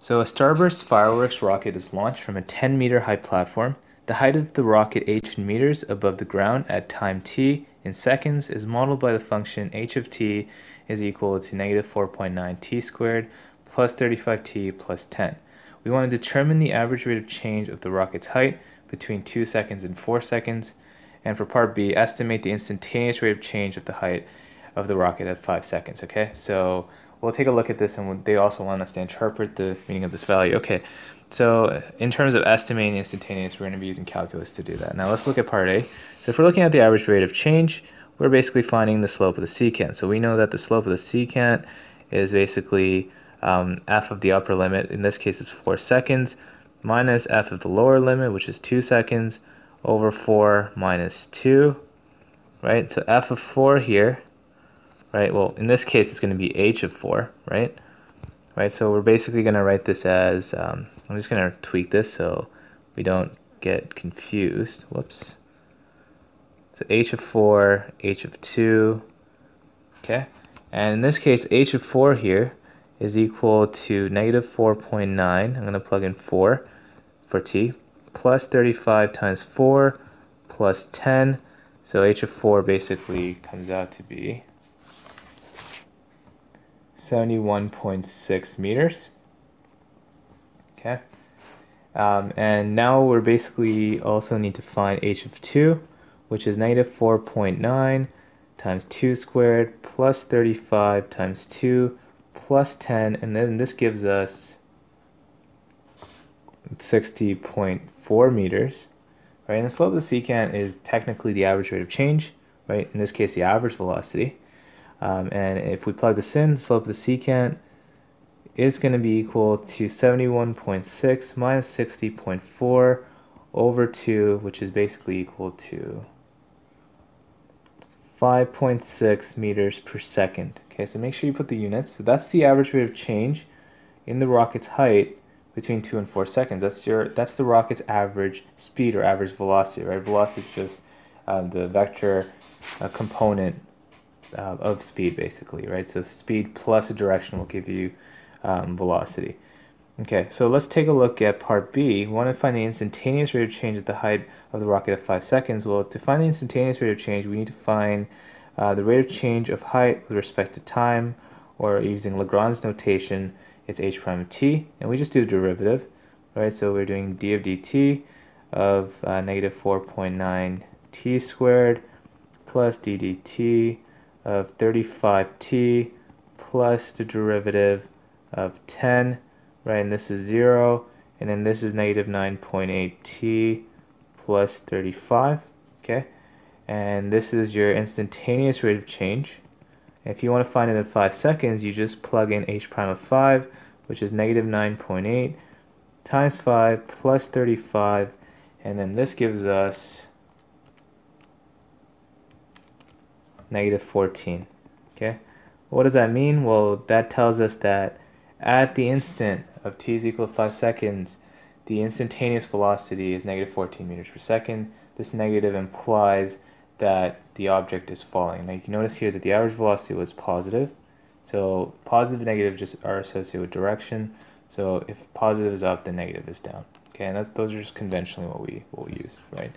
So a Starburst fireworks rocket is launched from a 10-meter high platform. The height of the rocket h in meters above the ground at time t in seconds is modeled by the function h of t is equal to negative 4.9 t squared plus 35t plus 10. We want to determine the average rate of change of the rocket's height between 2 seconds and 4 seconds. And for part B, estimate the instantaneous rate of change of the height of the rocket at 5 seconds. Okay, so we'll take a look at this, and they also want us to interpret the meaning of this value. Okay, so in terms of estimating the instantaneous, we're going to be using calculus to do that. Now let's look at part A. So if we're looking at the average rate of change, we're basically finding the slope of the secant. So we know that the slope of the secant is basically f of the upper limit, in this case it's 4 seconds, minus f of the lower limit, which is 2 seconds, over 4 minus 2, right? So f of 4 here, right? Well, in this case, it's going to be h of 4, right? Right. So we're basically going to write this as, I'm just going to tweak this so we don't get confused. Whoops. So h of 4, h of 2, okay? And in this case, h of 4 here is equal to negative 4.9. I'm going to plug in 4 for t, plus 35 times 4 plus 10. So h of 4 basically comes out to be 71.6 meters. Okay. And now we're basically also need to find h of 2, which is negative 4.9 times 2 squared plus 35 times 2 plus 10, and then this gives us 60.4 meters, right? And the slope of the secant is technically the average rate of change, right? In this case, the average velocity. And if we plug this in, the slope of the secant is going to be equal to 71.6 minus 60.4 over 2, which is basically equal to 5.6 meters per second. Okay, so make sure you put the units. So that's the average rate of change in the rocket's height between 2 and 4 seconds. That's the rocket's average speed or average velocity, right? Velocity is just the vector component of speed, basically, right? So speed plus a direction will give you velocity. Okay, so let's take a look at part B. We want to find the instantaneous rate of change at the height of the rocket at 5 seconds. Well, to find the instantaneous rate of change, we need to find the rate of change of height with respect to time, or using Lagrange's notation, it's h prime of t, and we just do the derivative, right? So we're doing d of dt of negative 4.9 t squared plus d dt of 35t plus the derivative of 10, right? And this is 0, and then this is negative 9.8t plus 35, okay? And this is your instantaneous rate of change. If you want to find it in 5 seconds, you just plug in h prime of 5, which is negative 9.8 times 5 plus 35, and then this gives us negative 14. Okay, what does that mean? Well, that tells us that at the instant of t is equal to 5 seconds, the instantaneous velocity is negative 14 meters per second. This negative implies that the object is falling. Now you can notice here that the average velocity was positive. So positive and negative just are associated with direction. So if positive is up, then negative is down. Okay, and those are just conventionally what we will use, right?